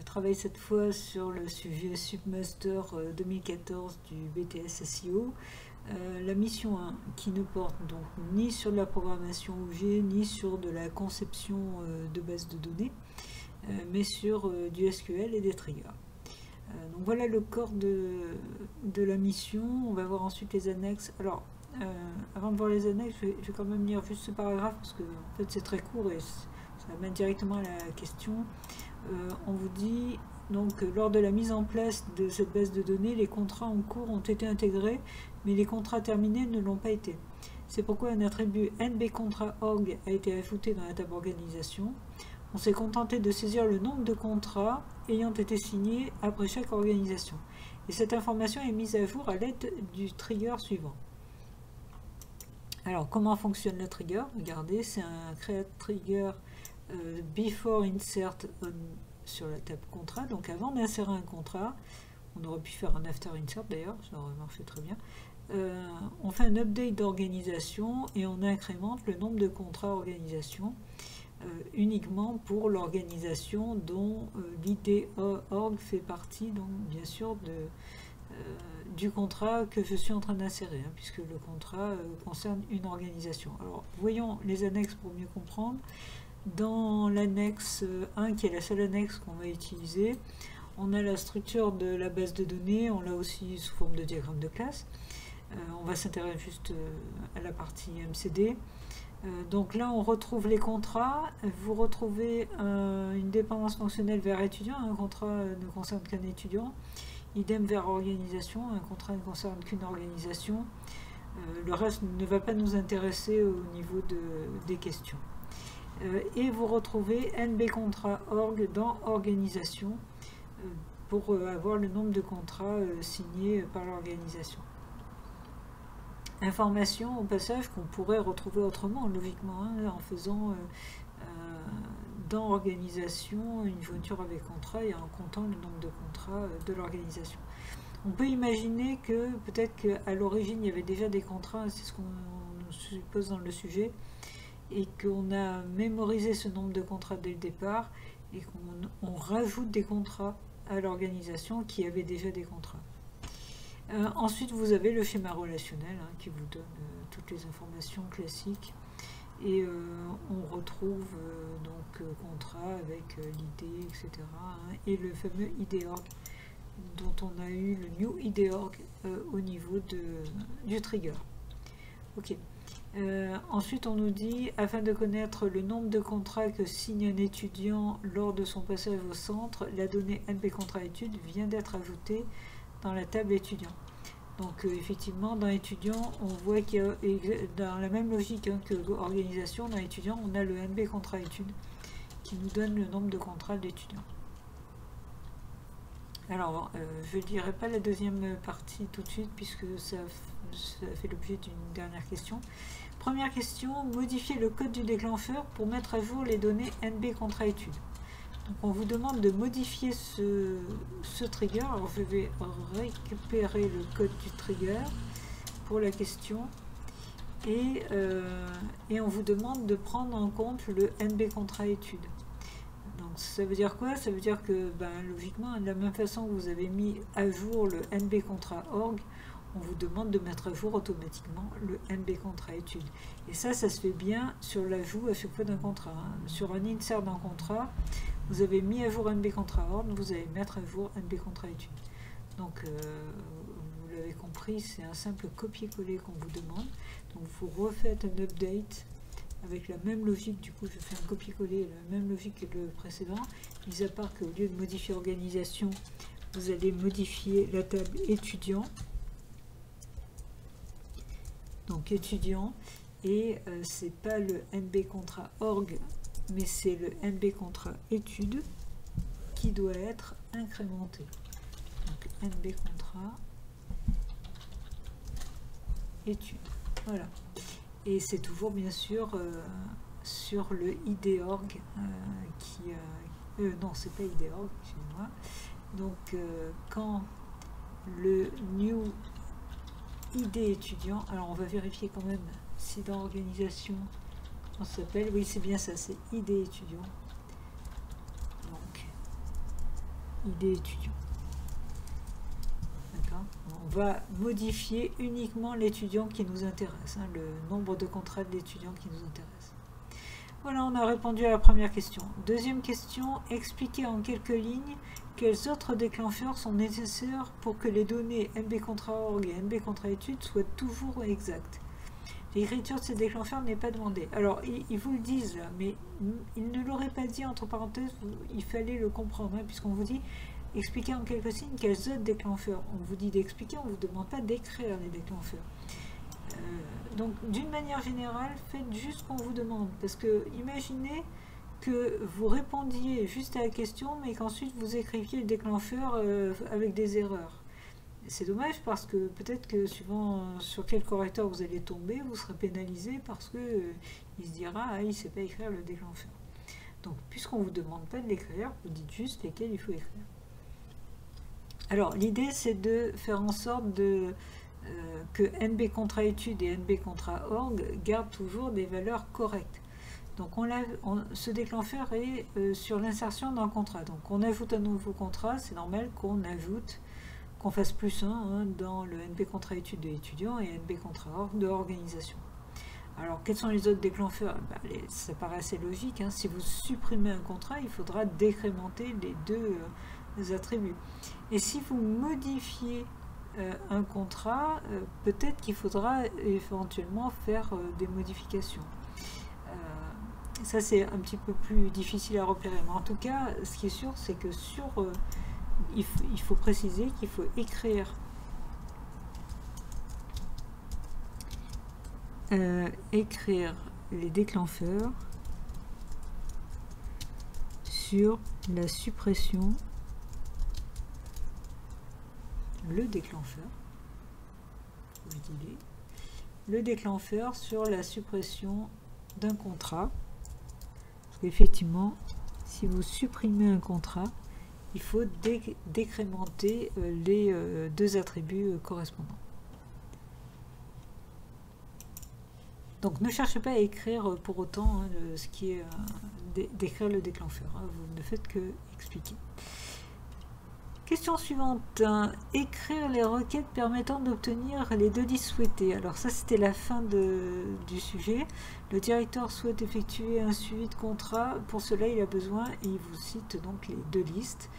travaille cette fois sur le sujet Submaster 2014 du BTS SEO. La mission 1 qui ne porte donc ni sur la programmation objet ni sur de la conception de base de données, mais sur du SQL et des triggers. Donc voilà le corps de la mission. On va voir ensuite les annexes. Alors, avant de voir les annexes, je vais quand même lire juste ce paragraphe parce que en fait c'est très court et ça mène directement à la question. On vous dit donc lors de la mise en place de cette base de données, les contrats en cours ont été intégrés, mais les contrats terminés ne l'ont pas été. C'est pourquoi un attribut nbcontra.org a été ajouté dans la table organisation. On s'est contenté de saisir le nombre de contrats ayant été signés après chaque organisation. Et cette information est mise à jour à l'aide du trigger suivant. Alors, comment fonctionne le trigger? Regardez, c'est un create trigger before insert on, sur la table contrat. Donc, avant d'insérer un contrat, on aurait pu faire un after insert d'ailleurs, ça aurait marché très bien. On fait un update d'organisation et on incrémente le nombre de contrats organisation. Uniquement pour l'organisation dont l'ID.org fait partie, donc bien sûr du contrat que je suis en train d'insérer, hein, puisque le contrat concerne une organisation. Alors voyons les annexes pour mieux comprendre. Dans l'annexe 1, qui est la seule annexe qu'on va utiliser, on a la structure de la base de données, on l'a aussi sous forme de diagramme de classe. On va s'intéresser juste à la partie MCD. Donc là on retrouve les contrats, vous retrouvez une dépendance fonctionnelle vers étudiant, un contrat ne concerne qu'un étudiant, idem vers organisation, un contrat ne concerne qu'une organisation, le reste ne va pas nous intéresser au niveau des questions. Et vous retrouvez nbcontra.org dans organisation pour avoir le nombre de contrats signés par l'organisation. Information au passage qu'on pourrait retrouver autrement, logiquement, hein, en faisant dans organisation une jointure avec contrat et en comptant le nombre de contrats de l'organisation. On peut imaginer que peut-être qu'à l'origine il y avait déjà des contrats, c'est ce qu'on suppose dans le sujet, et qu'on a mémorisé ce nombre de contrats dès le départ et qu'on rajoute des contrats à l'organisation qui avait déjà des contrats. Ensuite, vous avez le schéma relationnel hein, qui vous donne toutes les informations classiques et on retrouve donc contrat avec l'ID, etc. Hein, et le fameux IDORG dont on a eu le new IDORG au niveau du trigger. Ok. Ensuite, on nous dit, afin de connaître le nombre de contrats que signe un étudiant lors de son passage au centre, la donnée nbcontra-études vient d'être ajoutée dans la table étudiant. Donc effectivement, dans étudiant, on voit qu'il y a, dans la même logique hein, que l'organisation, dans étudiant, on a le nbcontra-études qui nous donne le nombre de contrats d'étudiants. Alors, je ne dirai pas la deuxième partie tout de suite, puisque ça fait l'objet d'une dernière question. Première question, modifier le code du déclencheur pour mettre à jour les données nbcontra-études. Donc on vous demande de modifier ce trigger. Alors je vais récupérer le code du trigger pour la question et on vous demande de prendre en compte le nbcontra-études. Donc ça veut dire quoi? Ça veut dire que logiquement, de la même façon que vous avez mis à jour le nbcontra.org, on vous demande de mettre à jour automatiquement le nbcontra-études. Et ça se fait bien sur l'ajout à chaque fois d'un contrat. Hein. Sur un insert d'un contrat, vous avez mis à jour nbcontra.org, vous allez mettre à jour nbcontra-études. Donc, vous l'avez compris, c'est un simple copier-coller qu'on vous demande. Donc, vous refaites un update avec la même logique. Du coup, je fais un copier-coller, la même logique que le précédent, mis à part qu'au lieu de modifier organisation, vous allez modifier la table étudiant. Donc étudiant, et c'est pas le nbcontra.org, mais c'est le nbcontra-études qui doit être incrémenté. Donc nbcontra-études. Voilà. Et c'est toujours bien sûr sur le IDORG non, c'est pas IDORG, excusez-moi. Donc quand le new ID étudiant, alors on va vérifier quand même si dans organisation on s'appelle, oui c'est bien ça, c'est ID étudiant. Donc ID étudiant. D'accord. On va modifier uniquement l'étudiant qui nous intéresse, hein, le nombre de contrats de l'étudiant qui nous intéresse. Voilà, on a répondu à la première question. Deuxième question, expliquer en quelques lignes quels autres déclencheurs sont nécessaires pour que les données MB-Contrat-Org et MB-Contrat-Études soient toujours exactes. L'écriture de ces déclencheurs n'est pas demandée. Alors, ils vous le disent là, mais ils ne l'auraient pas dit entre parenthèses, il fallait le comprendre, hein, puisqu'on vous dit expliquer en quelques signes quels autres déclencheurs. On vous dit d'expliquer, on ne vous demande pas d'écrire les déclencheurs. Donc, d'une manière générale, faites juste ce qu'on vous demande. Parce que, imaginez que vous répondiez juste à la question, mais qu'ensuite vous écriviez le déclencheur avec des erreurs. C'est dommage parce que peut-être que suivant sur quel correcteur vous allez tomber, vous serez pénalisé parce que il se dira ah, il ne sait pas écrire le déclencheur. Donc, puisqu'on ne vous demande pas de l'écrire, vous dites juste lesquels il faut écrire. Alors, l'idée, c'est de faire en sorte que NB Contrat Études et NB Contrat Org gardent toujours des valeurs correctes. Donc, ce déclencheur est sur l'insertion d'un contrat. Donc, on ajoute un nouveau contrat, c'est normal qu'on fasse plus un dans le NB Contrat Études de l'étudiant et NB Contrat Org de l'organisation. Alors, quels sont les autres déclencheurs? Ça paraît assez logique. Hein. Si vous supprimez un contrat, il faudra décrémenter les deux attributs. Et si vous modifiez un contrat, peut-être qu'il faudra éventuellement faire des modifications. Ça, c'est un petit peu plus difficile à repérer. Mais en tout cas, ce qui est sûr, c'est que il faut préciser qu'il faut écrire les déclencheurs sur la suppression, le déclencheur sur la suppression d'un contrat. Parce qu'effectivement, si vous supprimez un contrat, il faut décrémenter les deux attributs correspondants. Donc ne cherchez pas à écrire pour autant ce qui est d'écrire le déclencheur. Hein, vous ne faites que expliquer. Question suivante. Écrire les requêtes permettant d'obtenir les deux listes souhaitées. Alors ça, c'était la fin du sujet. Le directeur souhaite effectuer un suivi de contrat. Pour cela, il a besoin, et il vous cite donc les deux listes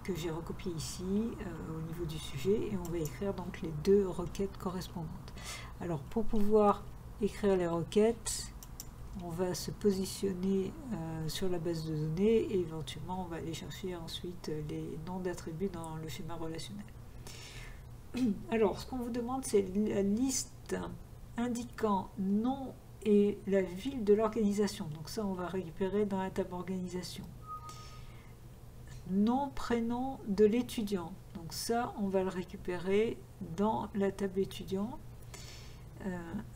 que j'ai recopiées ici au niveau du sujet. Et on va écrire donc les deux requêtes correspondantes. Alors pour pouvoir écrire les requêtes, on va se positionner sur la base de données et éventuellement on va aller chercher ensuite les noms d'attributs dans le schéma relationnel. Alors ce qu'on vous demande, c'est la liste indiquant nom et la ville de l'organisation. Donc ça, on va récupérer dans la table organisation. Nom, prénom de l'étudiant. Donc ça, on va le récupérer dans la table étudiant.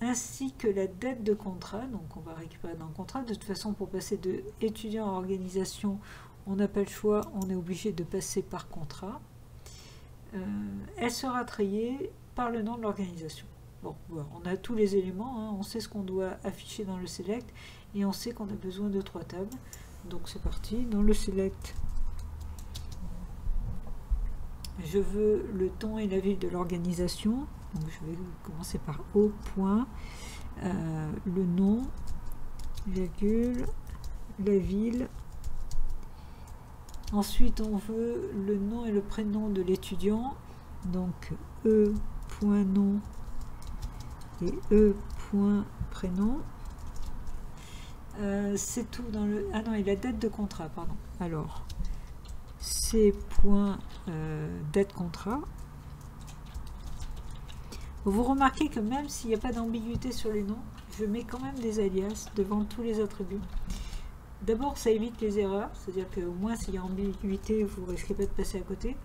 Ainsi que la date de contrat, donc on va récupérer dans le contrat. De toute façon, pour passer de étudiant à organisation, on n'a pas le choix, on est obligé de passer par contrat. Elle sera triée par le nom de l'organisation. Bon, voilà, on a tous les éléments, hein, on sait ce qu'on doit afficher dans le select et on sait qu'on a besoin de 3 tables. Donc c'est parti, dans le select, je veux le ton et la ville de l'organisation. Donc je vais commencer par O point, le nom, virgule, la ville. Ensuite, on veut le nom et le prénom de l'étudiant. Donc E point nom et E point prénom. C'est tout dans le... Ah non, et la date de contrat, pardon. Alors, C point date contrat. Vous remarquez que même s'il n'y a pas d'ambiguïté sur les noms, je mets quand même des alias devant tous les attributs. D'abord, ça évite les erreurs, c'est-à-dire qu'au moins s'il y a ambiguïté, vous ne risquez pas de passer à côté.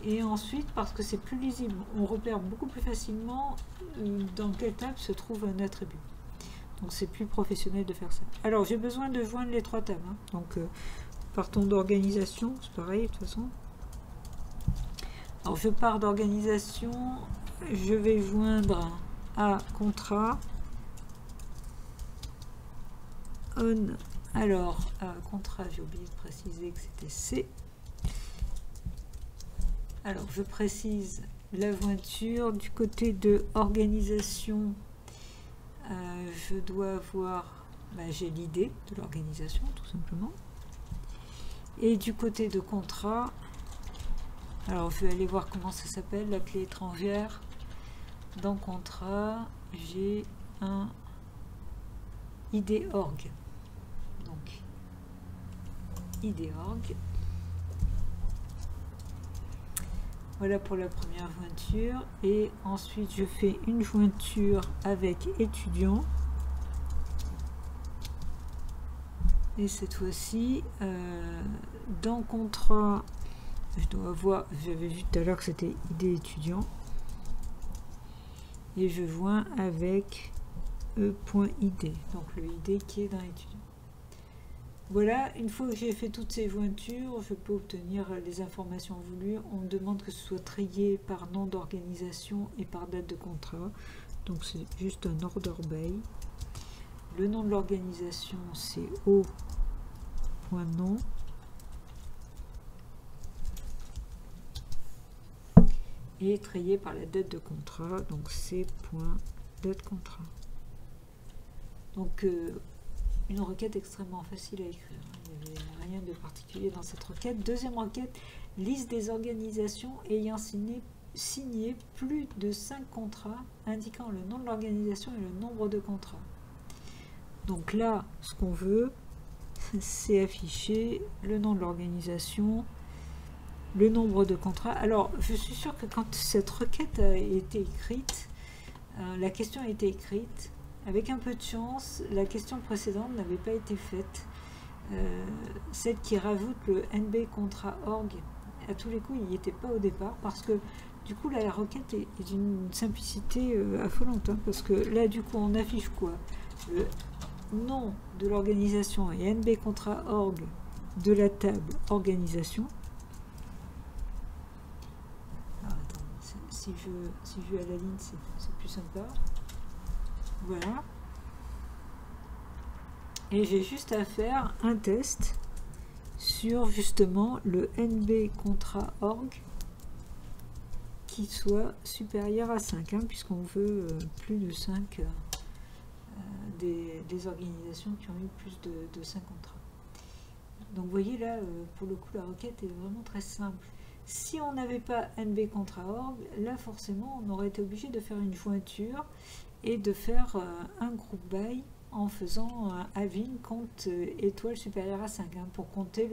Et ensuite, parce que c'est plus lisible, on repère beaucoup plus facilement dans quelle table se trouve un attribut. Donc c'est plus professionnel de faire ça. Alors j'ai besoin de joindre les 3 tables. Hein. Donc partons d'organisation, c'est pareil de toute façon. Alors je pars d'organisation. Je vais joindre à contrat on. Alors, à contrat, j'ai oublié de préciser que c'était C. Alors, je précise la jointure. Du côté de organisation, je dois avoir, j'ai l'idée de l'organisation, tout simplement. Et du côté de contrat, alors je vais aller voir comment ça s'appelle, la clé étrangère. Dans contrat, j'ai un ID org. Donc, ID org. Voilà pour la première jointure. Et ensuite, je fais une jointure avec étudiant. Et cette fois-ci, dans contrat, je dois avoir, j'avais vu tout à l'heure que c'était ID étudiant. Et je joins avec e.id, donc le ID qui est dans étudiant. Voilà, une fois que j'ai fait toutes ces jointures, je peux obtenir les informations voulues. On me demande que ce soit trié par nom d'organisation et par date de contrat. Donc c'est juste un order by. Le nom de l'organisation, c'est o.nom. Et trié par la date de contrat, donc c.date contrat. Donc une requête extrêmement facile à écrire. Il n'y avait rien de particulier dans cette requête. Deuxième requête, liste des organisations ayant signé plus de 5 contrats indiquant le nom de l'organisation et le nombre de contrats. Donc là, ce qu'on veut, c'est afficher le nom de l'organisation, le nombre de contrats. Alors, je suis sûre que quand cette requête a été écrite, la question a été écrite, avec un peu de chance, la question précédente n'avait pas été faite. Celle qui rajoute le NB contrat org, à tous les coups, il n'y était pas au départ, parce que du coup, là, la requête est d'une simplicité affolante, hein, parce que là, du coup, on affiche quoi? Le nom de l'organisation et NB contrat org de la table organisation. Alors, attends, si je vais à la ligne, c'est plus sympa. Voilà. Et j'ai juste à faire un test sur justement le NB contrat org qui soit supérieur à 5, hein, puisqu'on veut plus de 5 des organisations qui ont eu plus de 5 contrats. Donc vous voyez là, pour le coup, la requête est vraiment très simple. Si on n'avait pas NB contrat org, là forcément on aurait été obligé de faire une jointure et de faire un group by en faisant un having compte étoile supérieure à 5, hein, pour compter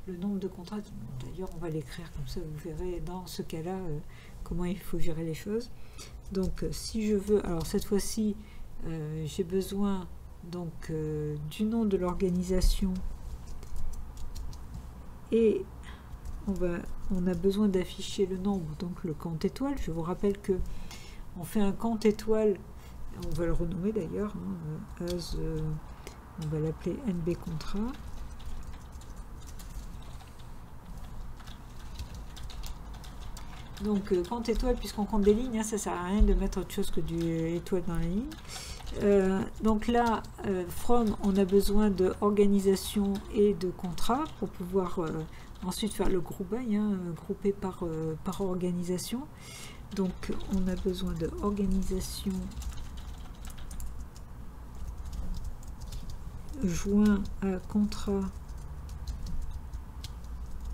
le nombre de contrats. D'ailleurs, on va l'écrire comme ça, vous verrez dans ce cas-là comment il faut gérer les choses. Donc, si je veux, alors cette fois-ci, j'ai besoin donc du nom de l'organisation et on a besoin d'afficher le nombre, donc le compte étoile. Je vous rappelle que on fait un compte étoile, on va le renommer d'ailleurs, hein, on va l'appeler NB contrat. Donc compte étoile, puisqu'on compte des lignes, hein, ça sert à rien de mettre autre chose que du étoile dans la ligne. Donc là, from, on a besoin de organisation et de contrat pour pouvoir ensuite faire le group by, hein, groupé par organisation. Donc on a besoin de organisation joint à contrat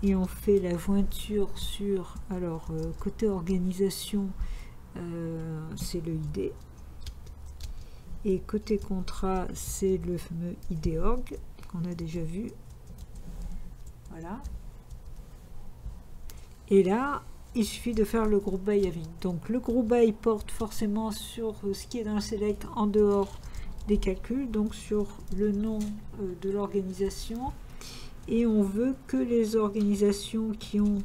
et on fait la jointure sur, alors côté organisation, c'est le ID et côté contrat c'est le fameux ID org qu'on a déjà vu. Voilà, et là il suffit de faire le group by having. Donc le group by porte forcément sur ce qui est dans le select en dehors des calculs, donc sur le nom de l'organisation, et on veut que les organisations qui ont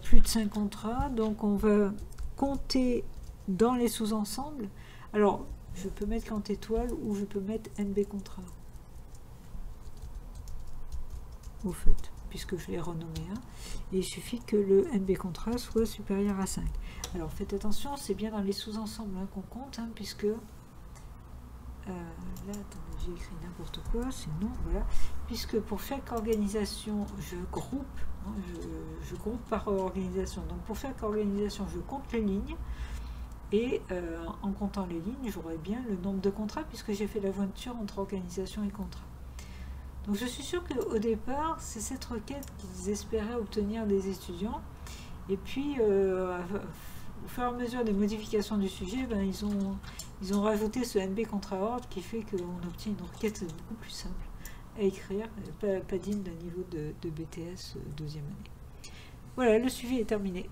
plus de 5 contrats, donc on va compter dans les sous-ensembles. Alors je peux mettre compte étoile ou je peux mettre NB contrat au fait, puisque je l'ai renommé, hein. Et il suffit que le NB contrat soit supérieur à 5. Alors faites attention, c'est bien dans les sous-ensembles, hein, qu'on compte, hein, puisque Là, attendez, j'ai écrit n'importe quoi, c'est non, voilà. Puisque pour chaque organisation, je groupe, hein, je groupe par organisation. Donc pour chaque organisation, je compte les lignes. Et en comptant les lignes, j'aurai bien le nombre de contrats, puisque j'ai fait la jointure entre organisation et contrat. Donc je suis sûre qu'au départ, c'est cette requête qu'ils espéraient obtenir des étudiants. Et puis, au fur et à mesure des modifications du sujet, ben, ils ont rajouté ce NB contrat ordre qui fait qu'on obtient une requête beaucoup plus simple à écrire, pas digne d'un niveau de BTS deuxième année. Voilà, le suivi est terminé.